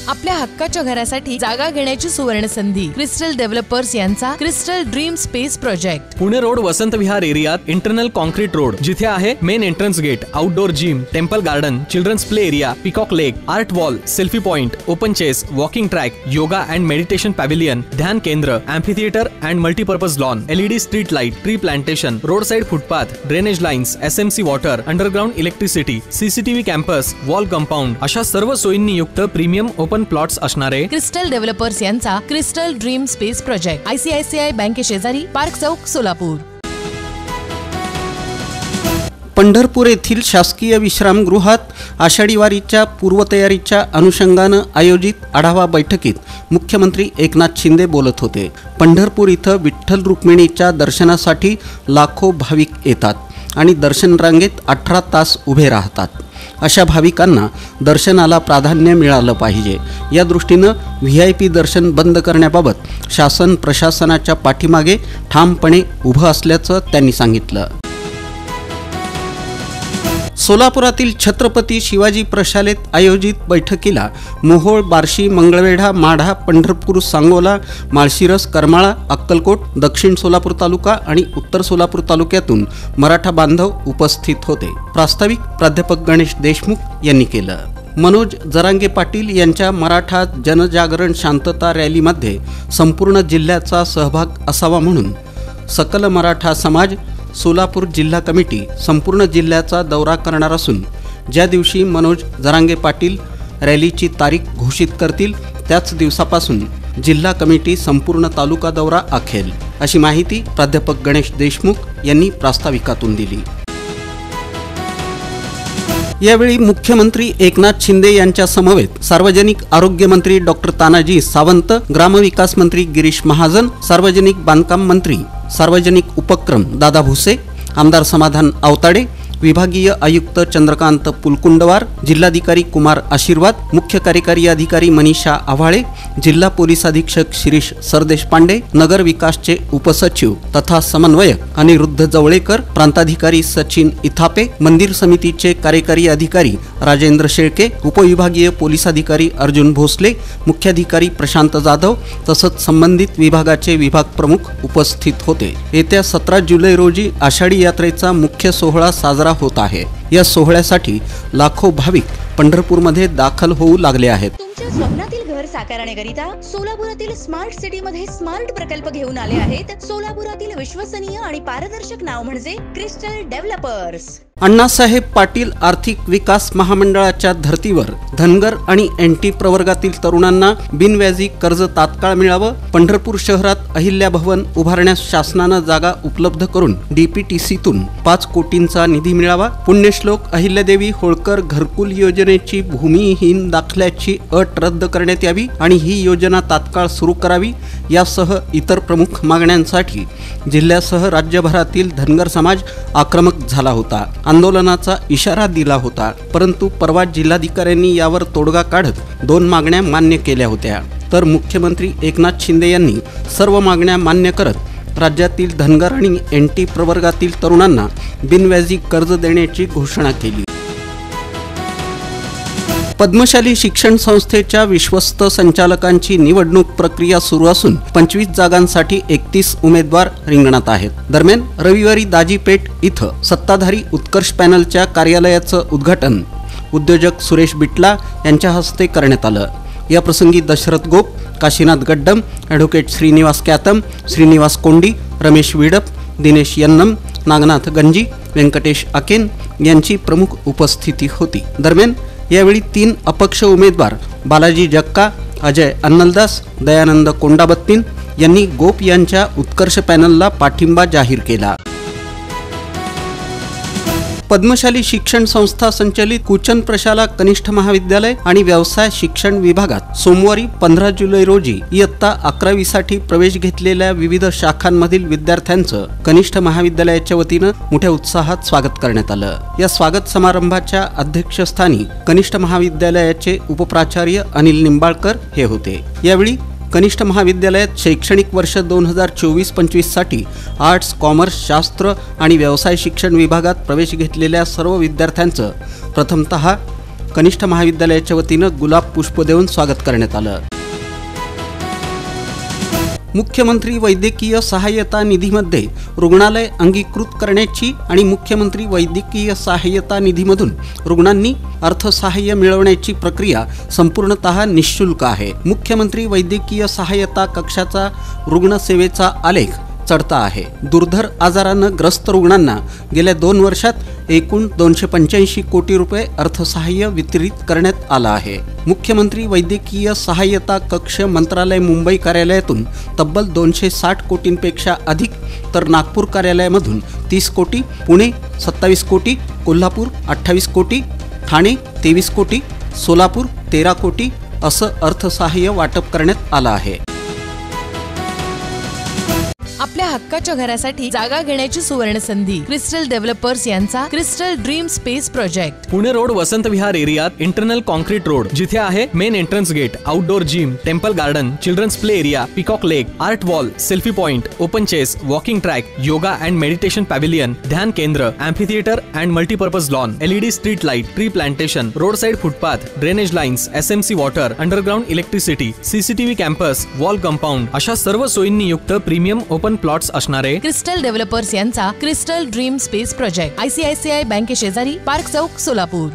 आपल्या हक्काच्या घरासाठी जागा घेण्याची सुवर्ण संधी। क्रिस्टल डेव्हलपर्स यांचा Crystal Dream Space project, Pune road Vasant Vihar एरियात इंटरनल कॉन्क्रीट रोड, जिथे आहे main entrance gate, outdoor gym, temple garden, children's play area, peacock lake, art wall, selfie point, open chess, walking track, yoga and meditation pavilion, ध्यान केंद्र, amphitheatre and multipurpose lawn, LED street light, tree plantation, road side footpath, drainage lines, SMC water, underground electricity, CCTV campus, wall compound अशा सर्व सोयींनी युक्त premium open plots असणारे crystal Developers यांचा Crystal Dream Space project, ICICI बँके शेजारी, park चौक, सोलापूर। पंढरपूर येथील शासकीय विश्रामगृहात आषाढी वारीच्या पूर्वतयारीच्या अनुषंगानं आयोजित आढावा बैठकीत मुख्यमंत्री एकनाथ शिंदे बोलत होते। पंढरपूर इथं विठ्ठल रुक्मिणीच्या दर्शनासाठी लाखो भाविक येतात आणि दर्शन रांगेत 18 तास उभे राहतात। अशा भाविकांना दर्शनाला प्राधान्य मिळालं पाहिजे, या दृष्टीनं VIP दर्शन बंद करण्याबाबत शासन प्रशासनाच्या पाठीमागे ठामपणे उभं असल्याचं त्यांनी सांगितलं। सोलापुरातील छत्रपती शिवाजी प्रशालेत आयोजित बैठकीला मोहोळ, बार्शी, मंगळवेढा, माढा, पंढरपूर, सांगोला, माळशिरस, करमाळा, अक्कलकोट, दक्षिण सोलापूर तालुका आणि उत्तर सोलापूर तालुक्यातून मराठा बांधव उपस्थित होते। प्रास्ताविक प्राध्यापक गणेश देशमुख यांनी केलं। मनोज जरांगे पाटील यांच्या मराठा जनजागरण शांतता रॅलीमध्ये संपूर्ण जिल्ह्याचा सहभाग असावा म्हणून सकल मराठा समाज सोलापूर जिल्हा कमिटी संपूर्ण जिल्ह्याचा दौरा करणार असून ज्या दिवशी मनोज जरांगे पाटील रॅलीची तारीख घोषित करतील त्याच दिवसापासून जिल्हा कमिटी संपूर्ण तालुका दौरा आखेल, अशी माहिती प्राध्यापक गणेश देशमुख यांनी प्रास्ताविकातून दिली। यावेळी मुख्यमंत्री एकनाथ शिंदे यांच्या समवेत सार्वजनिक आरोग्य मंत्री डॉक्टर तानाजी सावंत, ग्रामविकास मंत्री गिरीश महाजन, सार्वजनिक बांधकाम मंत्री, सार्वजनिक उपक्रम दादा भुसे, आमदार समाधान आवताडे, विभागीय आयुक्त चंद्रकांत पुलकुंडवार, जिल्हाधिकारी कुमार आशीर्वाद, मुख्य कार्यकारी अधिकारी मनीषा आव्हाळे, जिल्हा पोलीस अधीक्षक शिरीष सरदेशपांडे, नगर विकासचे उपसचिव तथा समन्वयक अनिरुद्ध जवळेकर, प्रांताधिकारी सचिन इथापे, मंदिर समितीचे कार्यकारी अधिकारी राजेंद्र शेळके, उपविभागीय पोलीस अधिकारी अर्जुन भोसले, मुख्याधिकारी प्रशांत जाधव तसंच संबंधित विभागाचे विभाग प्रमुख उपस्थित होते। येत्या 17 जुलै रोजी आषाढी यात्रेचा मुख्य सोहळा साजरा होत आहे। या सोहळ्यासाठी लाखो भाविक पंढरपूरमध्ये दाखल होऊ लागले आहेत। तुमच्या स्वप्नातील घर साकारण्याकरिता सोलापुरातील स्मार्ट सिटी मध्ये स्मार्ट प्रकल्प घेऊन आले आहेत। सोलापुरातील विश्वसनीय आणि पारदर्शक नाव म्हणजे क्रिस्टल डेव्हलपर्स। अण्णासाहेब पाटील आर्थिक विकास महामंडळाच्या धर्तीवर धनगर आणि NT प्रवर्गातील तरुणांना बिनव्याजी कर्ज तात्काळ मिळावं, पंढरपूर शहरात अहिल्या भवन उभारण्यास शासनानं जागा उपलब्ध करून DPTCतून 5 कोटींचा निधी मिळावा, पुण्यश्लोक अहिल्यादेवी होळकर घरकुल योजनेची भूमिहीन दाखल्याची अट रद्द करण्यात यावी आणि ही योजना तात्काळ सुरू करावी, यासह इतर प्रमुख मागण्यांसाठी जिल्ह्यासह राज्यभरातील धनगर समाज आक्रमक झाला होता। आंदोलनाचा इशारा दिला होता, परंतु परवा जिल्हाधिकाऱ्यांनी यावर तोडगा काढत 2 मागण्या मान्य केल्या होत्या। तर मुख्यमंत्री एकनाथ शिंदे यांनी सर्व मागण्या मान्य करत राज्यातील धनगर आणि NT प्रवर्गातील तरुणांना बिनव्याजी कर्ज देण्याची घोषणा केली। पद्मशाली शिक्षण संस्थेच्या विश्वस्त संचालकांची निवडणूक प्रक्रिया सुरू असून 25 जागांसाठी 31 उमेदवार रिंगणात आहेत। दरम्यान रविवारी दाजीपेठ इथं सत्ताधारी उत्कर्ष पॅनलच्या कार्यालयाचं उद्घाटन उद्योजक सुरेश बिटला यांच्या हस्ते करण्यात आलं। या प्रसंगी दशरथ गोप, काशीनाथ गड्डम, ॲडव्होकेट श्रीनिवास कॅतम, श्रीनिवास कोंडी, रमेश विडप, दिनेश यन्नम, नागनाथ गंजी, व्यंकटेश अकेन यांची प्रमुख उपस्थिती होती। दरम्यान यावेळी 3 अपक्ष उमेदवार बालाजी जक्का, अजय अन्नलदास, दयानंद कोंडाबत्तीन यांनी गोप यांच्या उत्कर्ष पॅनलला पाठिंबा जाहीर केला। पद्मशाली शिक्षण संस्था संचलित कुचन प्रशाला कनिष्ठ महाविद्यालय आणि व्यवसाय शिक्षण विभागात सोमवारी 15 जुलै रोजी इयत्ता 11वी साठी प्रवेश घेतलेल्या विविध शाखांमधील विद्यार्थ्यांचं कनिष्ठ महाविद्यालयाच्या वतीनं मोठ्या उत्साहात स्वागत करण्यात आलं। या स्वागत समारंभाच्या अध्यक्षस्थानी कनिष्ठ महाविद्यालयाचे उपप्राचार्य अनिल निंबाळकर हे होते। यावेळी कनिष्ठ महाविद्यालयात शैक्षणिक वर्ष 2024-25 साठी आर्ट्स, कॉमर्स, शास्त्र आणि व्यवसाय शिक्षण विभागात प्रवेश घेतलेल्या सर्व विद्यार्थ्यांचं प्रथमतः कनिष्ठ महाविद्यालयाच्या वतीनं गुलाब पुष्प देऊन स्वागत करण्यात आलं. मुख्यमंत्री वैद्यकीय सहाय्यता निधीमध्ये रुग्णालय अंगीकृत करण्याची आणि मुख्यमंत्री वैद्यकीय सहाय्यता निधीमधून रुग्णांनी अर्थसहाय्य मिळवण्याची प्रक्रिया संपूर्णतः निःशुल्क आहे. मुख्यमंत्री वैद्यकीय सहाय्यता कक्षाचा रुग्णसेवेचा आलेख चढता आहे. दुर्धर आजारानं ग्रस्त रुग्णांना गेल्या 2 वर्षात एकूण 285 कोटी रुपये अर्थसहाय्य वितरित करण्यात आलं आहे. मुख्यमंत्री वैद्यकीय सहाय्यता कक्ष मंत्रालय मुंबई कार्यालयातून तब्बल 260 कोटींपेक्षा अधिक, तर नागपूर कार्यालयामधून 30 कोटी, पुणे 27 कोटी, कोल्हापूर 28 कोटी, ठाणे 23 कोटी, सोलापूर 13 कोटी असं अर्थसहाय्य वाटप करण्यात आलं आहे. आपल्या हक्काच्या घरासाठी जागा घेण्याची सुवर्ण संधी. क्रिस्टल डेव्हलपर्स यांचा Crystal Dream Space project. Pune road, Vasant Vihar एरियात इंटरनल कॉन्क्रीट रोड, जिथे आहे main entrance gate, outdoor gym, temple garden, children's play area, peacock lake, art wall, selfie point, open chess, walking track, yoga and meditation pavilion, ध्यान केंद्र, amphitheatre and multipurpose lawn, LED street light, tree plantation, road side footpath, drainage lines, SMC water, underground electricity, CCTV campus, wall compound अशा सर्व सोयींनी युक्त premium open plots असणारे crystal Developers यांचा Crystal Dream Space project. ICICI बँके शेजारी, park चौक, सोलापूर.